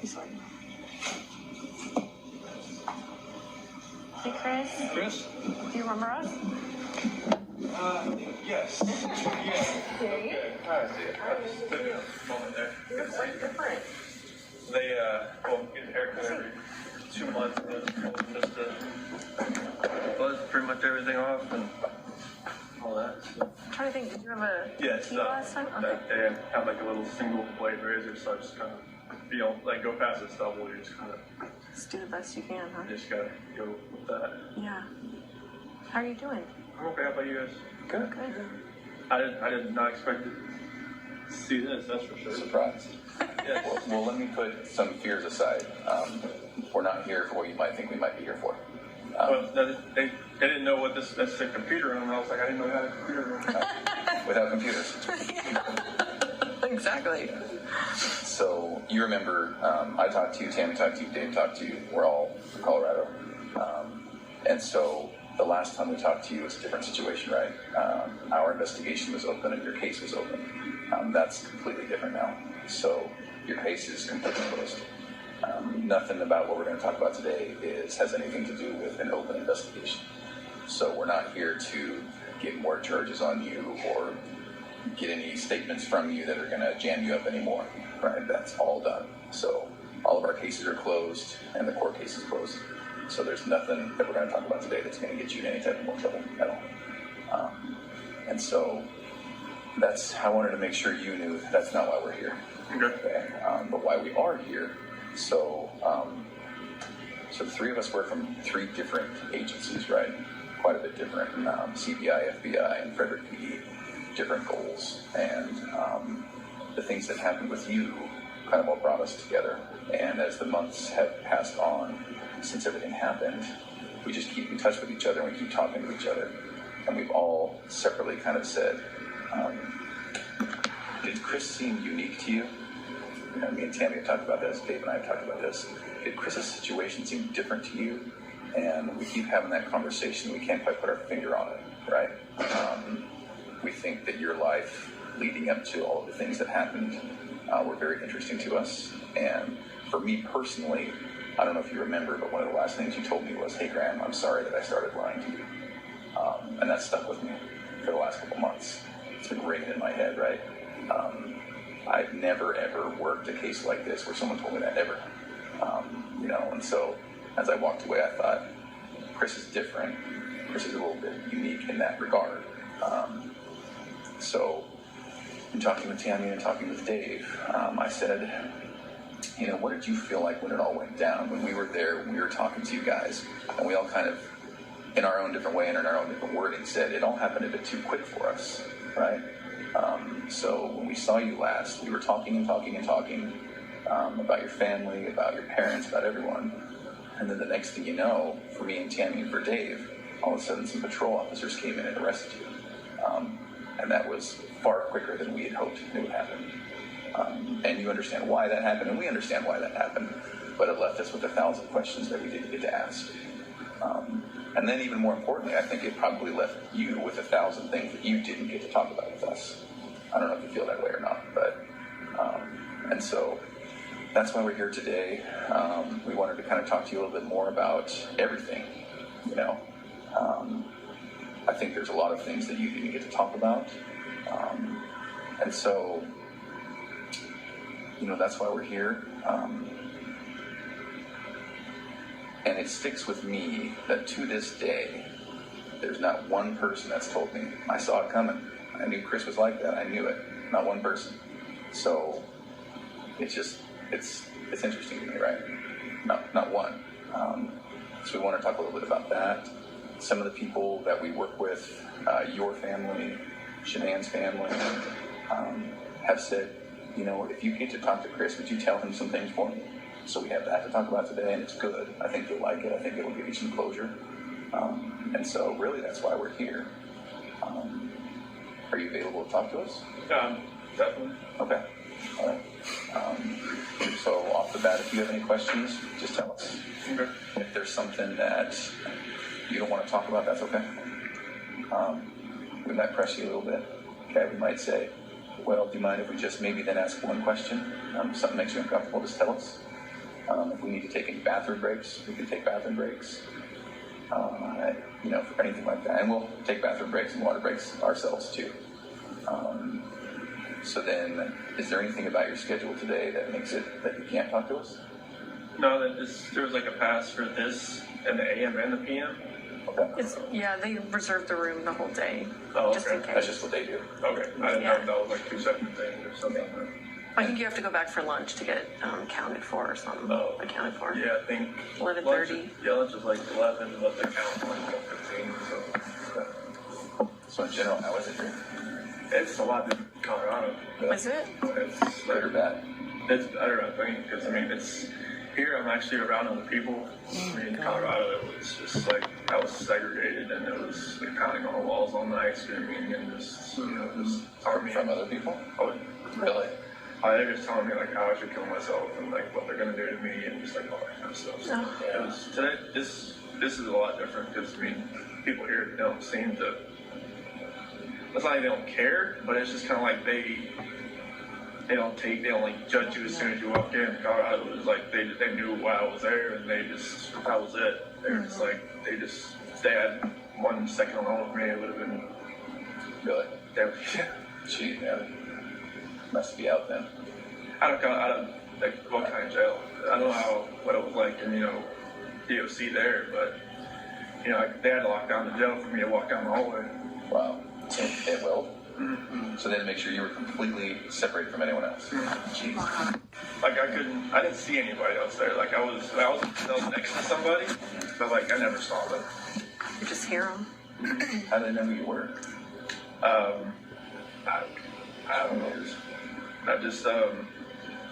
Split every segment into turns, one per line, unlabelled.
He's like, hey, Chris.
Chris?
Do you remember us?
Yes. Yeah.
Okay.
I see it. I just took a moment there.
You're quite different.
They, get a haircut every 2 months, and just to buzz pretty much everything off and all that. So.
I'm trying to think, did you have a
Yes,
tea last time? Okay.
that day I had like a little single blade razor, so I just kind of go past the stubble, you just kind of
Just do the best you can, huh?
just gotta go with that.
Yeah. How are you doing?
I'm okay. How about you guys?
Good.
I did not expect to see this, that's for sure.
Surprised.
Yeah.
Well, let me put some fears aside. We're not here for what you might think we might be here for.
Well, they didn't know what that's a computer room. I was like, I didn't know you had a computer room.
Without computers.
Exactly.
So you remember, I talked to you, Tammy talked to you, Dave talked to you. We're all from Colorado. And so the last time we talked to you, it's a different situation, right? Our investigation was open and your case was open. That's completely different now. So your case is completely closed. Nothing about what we're going to talk about today has anything to do with an open investigation. So we're not here to get more charges on you or get any statements from you that are going to jam you up anymore, right? That's all done. So all of our cases are closed and the court case is closed. So there's nothing that we're going to talk about today that's going to get you in any type of more trouble at all. And so I wanted to make sure you knew that's not why we're here. Okay. But why we are here. So the three of us work from 3 different agencies, right? Quite a bit different. CBI, FBI, and Frederick PD. Different goals. And the things that happened with you kind of all brought us together. And as the months have passed on since everything happened, we just keep in touch with each other and we keep talking to each other. And we've all separately kind of said, did Chris seem unique to you? Me and Tammy have talked about this, Dave and I have talked about this. Did Chris's situation seem different to you? And we keep having that conversation. We can't quite put our finger on it, right? We think that your life leading up to all of the things that happened were very interesting to us. And for me personally, I don't know if you remember, but one of the last things you told me was, hey, Graham, I'm sorry that I started lying to you. And that stuck with me for the last couple months. It's been ringing in my head, right? I've never, ever worked a case like this where someone told me that, ever. And so as I walked away, I thought, Chris is different. Chris is a little bit unique in that regard. So in talking with Tammy and talking with Dave, I said, what did you feel like when it all went down? When we were there, when we were talking to you guys, and we all kind of, in our own different way and in our own different wording, said it all happened a bit too quick for us, right? So when we saw you last, we were talking about your family, about your parents, about everyone. And then the next thing you know, for me and Tammy and for Dave, all of a sudden some patrol officers came in and arrested you. And that was far quicker than we had hoped it would happen. And you understand why that happened, and we understand why that happened. But it left us with 1,000 questions that we didn't get to ask. And then even more importantly, I think it probably left you with 1,000 things that you didn't get to talk about with us. I don't know if you feel that way or not, but, and so that's why we're here today. We wanted to kind of talk to you a little bit more about everything, I think there's a lot of things that you didn't get to talk about. And so, that's why we're here. And it sticks with me that to this day, there's not one person that's told me, I saw it coming. I knew Chris was like that. I knew it. Not one person. So it's interesting to me, right? Not one. So we want to talk a little bit about that. Some of the people that we work with, your family, Shanann's family, have said, if you get to talk to Chris, would you tell him some things for me? So we have that to talk about today, and it's good. I think you'll like it. I think it'll give you some closure. And so really that's why we're here. Are you available to talk to us?
Definitely.
Okay. All right. So off the bat, if you have any questions, just tell us.
Okay.
If there's something that you don't want to talk about, that's okay. We might press you a little bit. Okay, we might say, well, do you mind if we just maybe then ask one question? Something makes you uncomfortable, just tell us. If we need to take any bathroom breaks, we can take bathroom breaks. For anything like that. And we'll take bathroom breaks and water breaks ourselves too. So then, is there anything about your schedule today that makes it that you can't talk to us?
No, there was like a pass for this and the AM and the PM.
Okay.
They reserved the room the whole day.
Oh,
just
okay.
in case.
That's just what they do.
Okay, I didn't know if that was like 2 separate things or something.
I think you have to go back for lunch to get counted for or something.
Oh.
Accounted for.
Yeah, I think
11:30.
Lunch is like 11, but they count like 15.
So in general, how is it here?
It's a lot different in Colorado.
Is it?
It's
Good or bad?
It's better, I think, because it's here. I'm actually around other people. In Colorado, it was just like I was segregated, and it was like pounding on the walls all night, screaming, and just telling me
From other people?
Oh,
Really?
they're just telling me like how I should kill myself and like what they're gonna do to me and just like all that kind of stuff. So it was today. This is a lot different because people here don't seem to. It's not like they don't care, but it's just kind of like they don't like judge you as soon as you walk in. Colorado was like they knew why I was there and that was it. They were just like if they had 1 second alone with me, it would have been
Really?
yeah.
Gee, man. Must be out then.
I don't like what kind of jail. I don't know what it was like in DOC there, but they had to lock down the jail for me to walk down the hallway.
Wow. It will. Mm-hmm. So they had to make sure you were completely separated from anyone else. Jeez.
Like I didn't see anybody else there. Like I was next to somebody, but like I never saw them.
You just hear them.
How did they know who you were?
I don't know. I just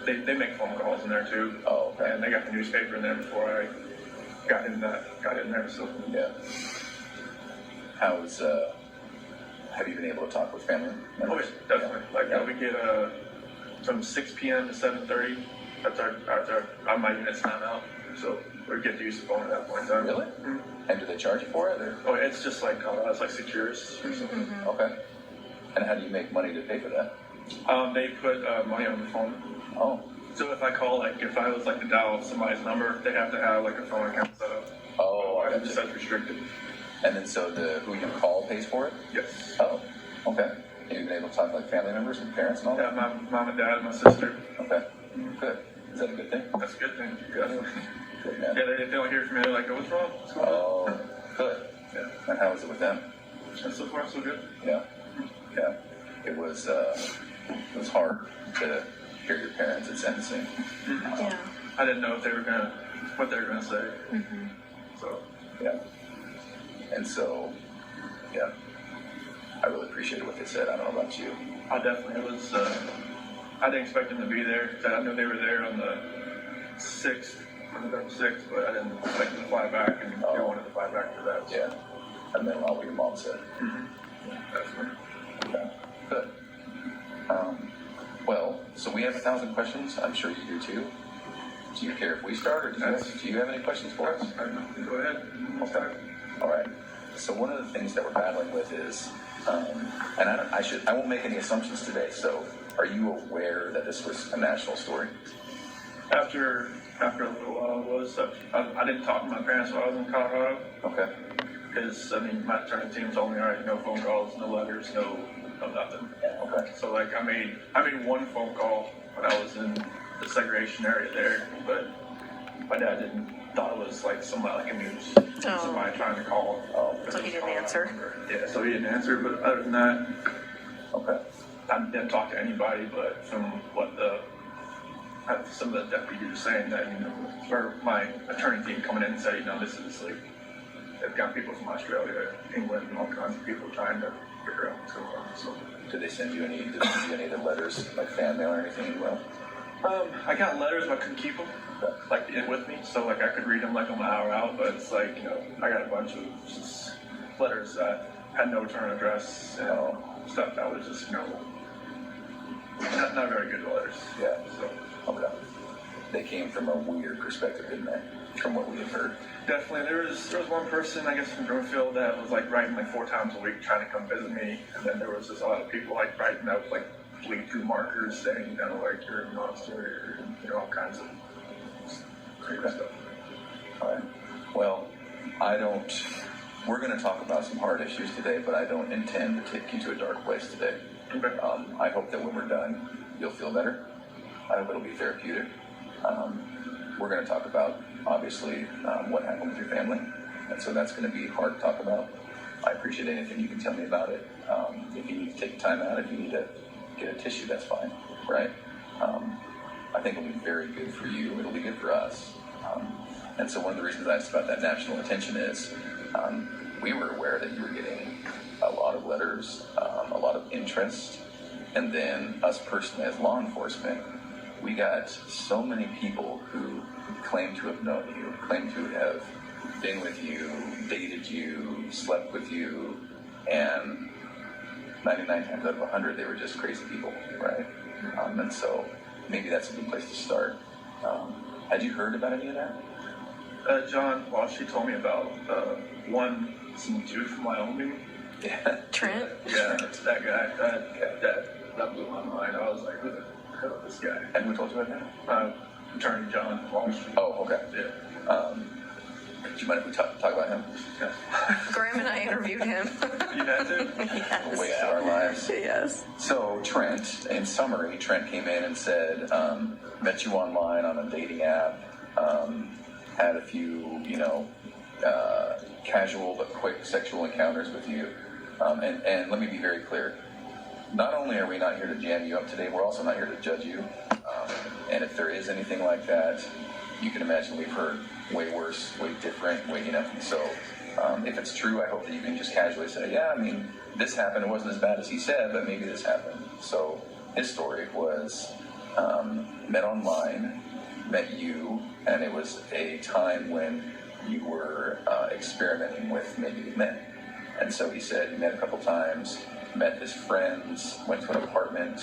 they make phone calls in there too.
Oh, okay.
And they got the newspaper in there before I got in there. So
Yeah. Have you been able to talk with family members?
oh, yeah, definitely. Like we get from 6 p.m. to 7:30. That's our my unit's time out. So we get to use the phone at that point in time.
Really?
Mm-hmm.
And do they charge you for it? Or?
Oh, it's just like it's like Securus or something.
Okay. And how do you make money to pay for that?
They put money on the phone.
Oh.
So if I call, if I was to dial somebody's number, they have to have a phone account set up.
Oh, I
Otherwise,
gotcha.
it's that's restricted.
And then so who you call pays for it?
Yes.
Oh, okay. Have you been able to talk to family members and parents and all
Yeah,
that?
my mom and dad, and my sister.
Okay. Good. Is that a good thing?
That's a good thing. Definitely.
Good, man.
Yeah, they don't hear from me. They're like, "Oh, what's wrong? What's going on?"
Oh, good.
Yeah.
And how was it with them?
And so far, so good.
Yeah. Yeah. It was hard to hear your parents at sentencing.
Yeah.
I didn't know what they were gonna say.
Mm-hmm.
So
Yeah. And so, yeah. I really appreciated what they said. I don't know about you.
I definitely it was. I didn't expect them to be there. I knew they were there on the 6th, but I didn't expect them to fly back, and they wanted to fly back for that. So.
Yeah. And then what your mom said.
Definitely.
Okay. Good. Well, so we have 1,000 questions. I'm sure you do too. Do you care if we start, or do you have any questions for us?
Go ahead.
Okay. All right. So one of the things that we're battling with is, and I won't make any assumptions today. So, are you aware that this was a national story?
After a little while, I didn't talk to my parents while I was in Colorado.
Okay.
Because my attorney team told me, all right, no phone calls, no letters, no nothing.
Okay.
So I made one phone call when I was in the segregation area there, but my dad thought it was somebody a news, somebody trying to call.
So he didn't answer.
Yeah, so he didn't answer. But other than that,
okay,
I didn't talk to anybody. But from what some of the deputies were saying, that or my attorney team coming in and said, this is they've got people from Australia, England, and all kinds of people trying to figure out what's going on. So,
did they send you any of the letters, like fan mail or anything? Well,
I got letters, but I couldn't keep them with me, so I could read them on an hour out. But it's I got a bunch of just letters that had no return address and stuff that was just not very good letters.
Yeah.
So
okay. They came from a weird perspective, didn't they? From what we have heard.
Definitely, there was one person, I guess, from Broomfield that was writing 4 times a week trying to come visit me, and then there was a lot of people writing out bleed through markers saying you're a monster, all kinds of crazy stuff.
All right. Well, we're going to talk about some hard issues today, but I don't intend to take you to a dark place today.
Okay.
I hope that when we're done, you'll feel better. I hope it'll be therapeutic. We're going to talk about, obviously, what happened with your family. And so that's going to be hard to talk about. I appreciate anything you can tell me about it. If you need to take time out, if you need to get a tissue, that's fine, right? I think it'll be very good for you. It'll be good for us. And so one of the reasons I asked about that national attention is we were aware that you were getting a lot of letters, a lot of interest, and then us personally as law enforcement, we got so many people who claim to have known you, claim to have been with you, dated you, slept with you, and 99 times out of 100, they were just crazy people, right? And so maybe that's a good place to start. Had you heard about any of that?
John Walsh, he told me about some dude from Wyoming.
Yeah.
Trent?
Yeah, it's that guy. That blew my mind. I was like, who the hell is this guy?
And who told you about that?
Attorney John Walsh.
Oh, okay.
Yeah.
Do you mind if we talk about him?
Yeah.
Graham and I interviewed him.
You had to?
Yes.
Waste of our lives.
Yes.
So Trent, in summary, Trent came in and said, met you online on a dating app, had a few, casual but quick sexual encounters with you. And let me be very clear. Not only are we not here to jam you up today, we're also not here to judge you. And if there is anything like that, you can imagine we've heard way worse, way different, So if it's true, I hope that you can just casually say, yeah, I mean, this happened. It wasn't as bad as he said, but maybe this happened. So his story was met online, met you, and it was a time when you were experimenting with maybe men. And so he said he met a couple times, met his friends, went to an apartment,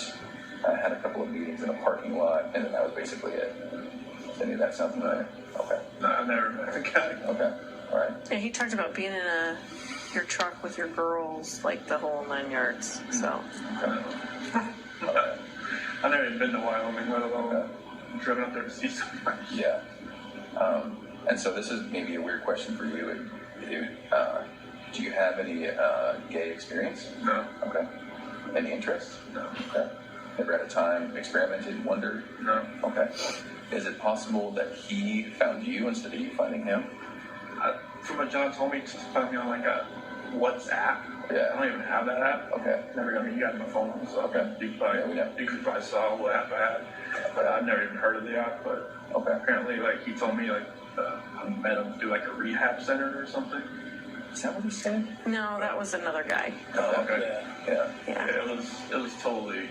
had a couple of meetings in a parking lot, and then that was basically it. Does any of that sound familiar? Okay.
No, I've never met a guy.
Okay. All right.
Yeah, he talked about being in your truck with your girls, like the whole 9 yards. So.
Okay.
I've never even been to Wyoming, let alone driven up there to see somebody.
Yeah. And so this is maybe a weird question for you. Do you have any gay experience?
No.
Okay. Any interest?
No.
Okay. Never had a time, experimented, wondered?
No.
Okay. Is it possible that he found you instead of you finding him?
From what John told me, he just found me on like a WhatsApp.
Yeah.
I don't even have that app.
Okay.
Never got me. You got my phone, so
Okay.
you could probably saw what app I had. But I've never even heard of the app. But
Okay.
apparently, like he told me, like I met him through like a rehab center or something.
Is that what he said?
No, that was another guy.
Oh, okay.
Yeah.
Yeah.
Yeah, it was totally.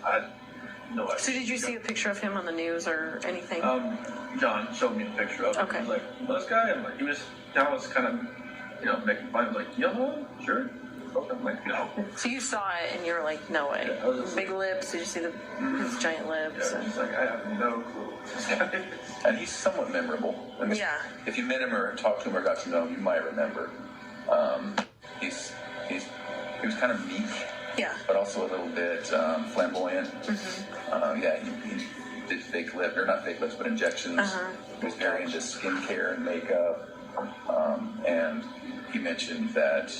I no idea.
So did you see a picture of him on the news or anything?
John showed me a picture of him.
Okay.
He was like, this guy, and like John was kind of, making fun. Like, you know, sure. Okay. I'm like, no.
So you saw it and you were like, no way.
Yeah, I was just
Big lips. Did you see his giant lips?
Yeah, just like I have no clue what this guy is.
And he's somewhat memorable. I mean,
Yeah.
If you met him or talked to him or got to know him, you might remember. He was kind of meek,
Yeah.
but also a little bit flamboyant. He did fake lips, or not fake lips, but injections. He was very into skincare and makeup. And he mentioned that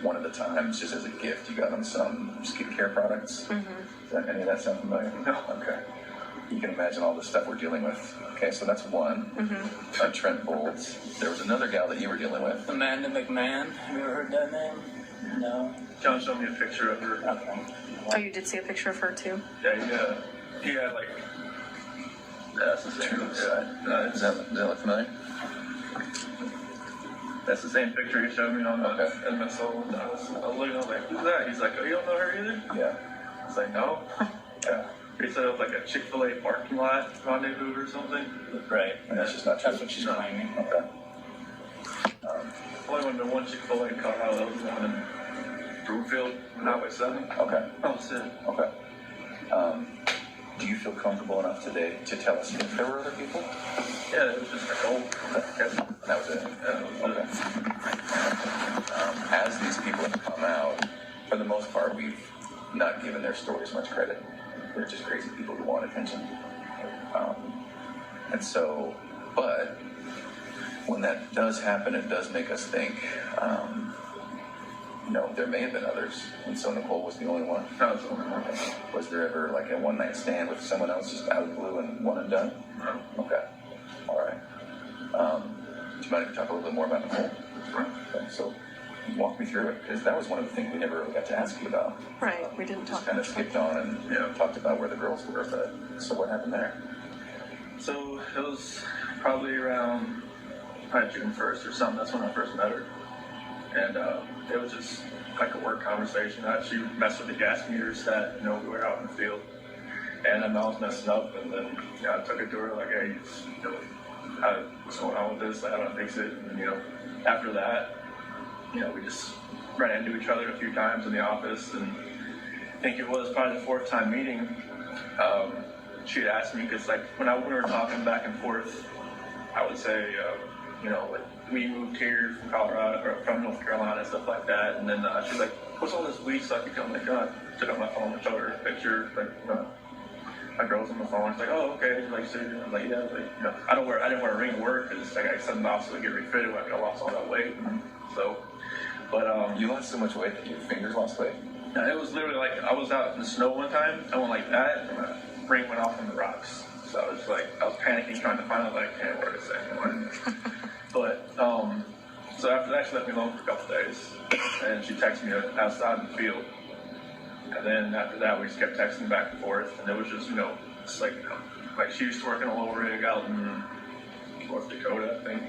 one of the times, just as a gift, you got him some skincare products. Does any of that sound familiar?
No.
Okay. You can imagine all the stuff we're dealing with. Okay, so that's one. Trent Bolts. There was another gal that you were dealing with.
Amanda McMahon. Have you ever heard that name? No.
John showed me a picture of her.
Okay.
Oh, you did see a picture of her too?
Yeah, he had like. That's the same. Yeah,
Does that look familiar?
that's the same picture he showed me on the
Okay.
MSO. And I was looking, I was like, who's that? He's like, oh, you don't know her either?
Yeah.
I was like, no.
Yeah.
He said it was like a Chick-fil-A parking lot rendezvous or something.
Right.
And that's just not true.
That's what she's
No.
claiming.
Okay.
Only went to one Chick-fil-A in Colorado. That was the one in Broomfield, Highway 7.
Okay.
That was it.
Okay. Do you feel comfortable enough today to tell us if there were other people?
Yeah, it was just like, oh, okay.
That was it. Okay. As these people have come out, for the most part, we've not given their stories much credit. They're just crazy people who want attention. And so, but when that does happen, it does make us think, there may have been others. And so Nicole was the only one.
That was the only one.
Was there ever like a one night stand with someone else just out of the blue and one and done?
No.
Okay. All right. Do you mind if we talk a little bit more about Nicole? Okay, so walk me through it, because that was one of the things we never really got to ask you about.
Right, we didn't
Just
talk
kind of
about
skipped on and talked about where the girls were, but so what happened there?
So it was probably around June 1st or something. That's when I first met her. And it was just like a work conversation. She messed with the gas meters that, we were out in the field. And I was messing up, and then, I took it to her, like, hey, what's going on with this? Like, how do I fix it? And, after that, we just ran into each other a few times in the office, and I think it was probably the fourth time meeting. She had asked me, because, like, when we were talking back and forth, I would say, like, we moved here from Colorado, or from North Carolina, stuff like that, and then she's like, what's all this weed stuff you come? Like, I took out my phone and showed her a picture, like, my girl's on the phone. She's like, oh, okay. Like, so, I was like, yeah. Like, I didn't wear a ring to work because like, I sent off so I get refitted when I lost all that weight. So, but
You lost so much weight that your fingers lost weight?
it was literally like I was out in the snow one time. I went like that, and my ring went off on the rocks. So I was panicking, trying to find out like, I can't wear this anymore. But so after that, she left me alone for a couple days, and she texted me outside in the field. And then after that, we just kept texting back and forth, and it was just, it's like she used to work in a little rig out in North Dakota, I think.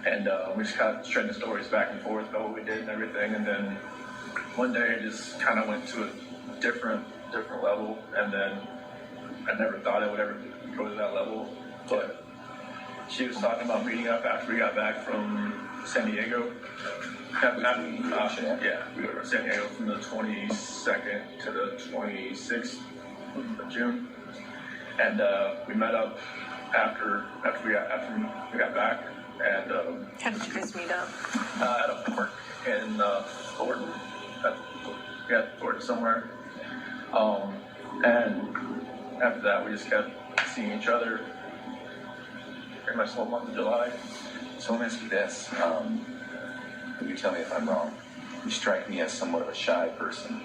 And we just kind of trading stories back and forth about what we did and everything. And then one day, it just kind of went to a different level. And then I never thought it would ever go to that level. But she was talking about meeting up after we got back from San Diego. We were in San Diego from the 22nd to the 26th of June, and we met up after we got back, and
how did you guys meet up?
at a park in Thornton. Thornton somewhere. And after that, we just kept seeing each other pretty much the whole month of July.
So let me ask you this. You tell me if I'm wrong. You strike me as somewhat of a shy person.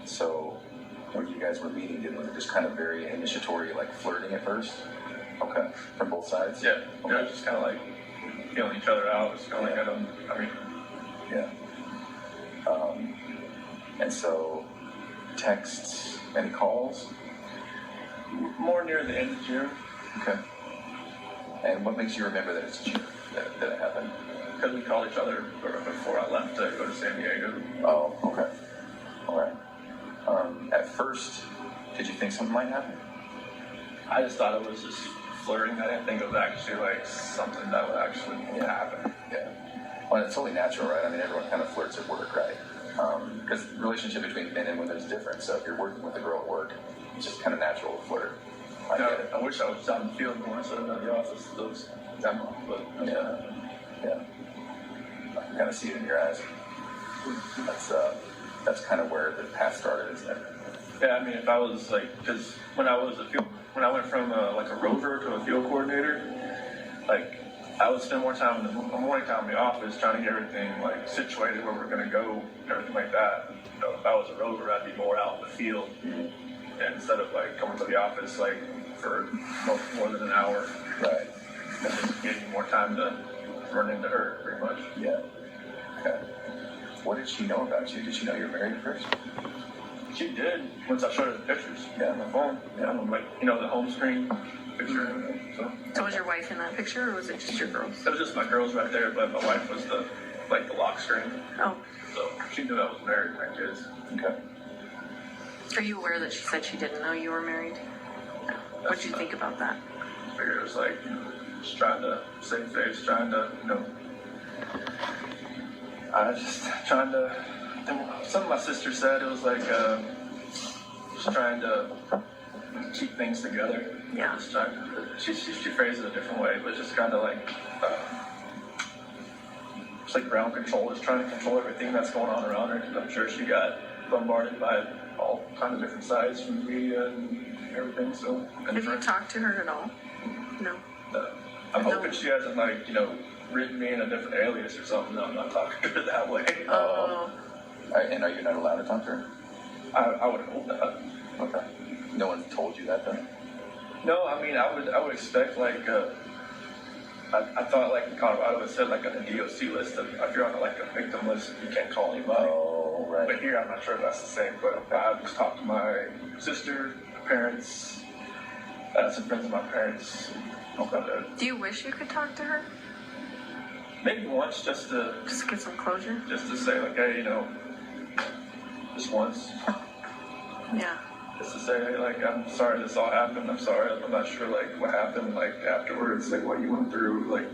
So when you guys were meeting, was it just kind of very initiatory, like flirting at first? Okay. From both sides?
Yeah.
Okay.
Just kind of like feeling each other out. It's kind of like
Yeah. And so texts, any calls?
more near the end of June,
Okay. And what makes you remember that it's June that it happened?
because we called each other before I left to go to San Diego.
Oh, okay. All right. At first, did you think something might happen?
I just thought it was just flirting. I didn't think it was actually like something that would actually happen.
Yeah. Well, it's totally natural, right? I mean, everyone kind of flirts at work, right? Because the relationship between men and women is different. So if you're working with a girl at work, it's just kind of natural to flirt. I get it.
I wish I was out in the field more instead of in the office. Those demo, but
Yeah. I can kind of see it in your eyes. That's kind of where the path started, isn't it?
Yeah, I mean, if I was like, because when I went from like a rover to a field coordinator, like I would spend more time morning time in the office trying to get everything like situated where we're going to go, everything like that. If I was a rover, I'd be more out in the field, and instead of like coming to the office like for more than an hour,
Right.
and just getting more time to run into her, pretty much.
Yeah. Okay. What did she know about you? Did she know you were married first?
She did once I showed her the pictures.
Yeah.
On my phone. Yeah, like the home screen picture.
So was your wife in that picture, or was it just your girls?
It was just my girls right there, but my wife was the lock screen.
Oh,
So she knew I was married with my kids.
Okay.
are you aware that she said she didn't know you were married? What'd you think about that?
I figured it was like just trying to save face, trying to something my sister said, it was like just trying to keep things together.
Yeah.
Just trying to, she phrased it a different way, but just kind of like it's like ground control, just trying to control everything that's going on around her. Because I'm sure she got bombarded by all kinds of different sides from the media and everything. So
Have you talked to her at all? No.
I'm hoping she hasn't written me in a different alias or something, I'm not talking to her that way.
Oh.
And are you not allowed to talk to her?
I would hope that.
Okay. No one told you that then?
No, I mean, I would expect like, I thought like in Colorado it said like on the DOC list that if you're on like a victim list, you can't call anybody.
Oh, right.
But here, I'm not sure if that's the same, but I just talked to my sister, parents, some friends of my parents.
Do you wish you could talk to her?
Maybe once just to
Get some closure?
say like, hey, just once.
Yeah.
Just to say, hey, like, I'm sorry this all happened. I'm sorry. I'm not sure, like, what happened, like, afterwards, like, what you went through, like,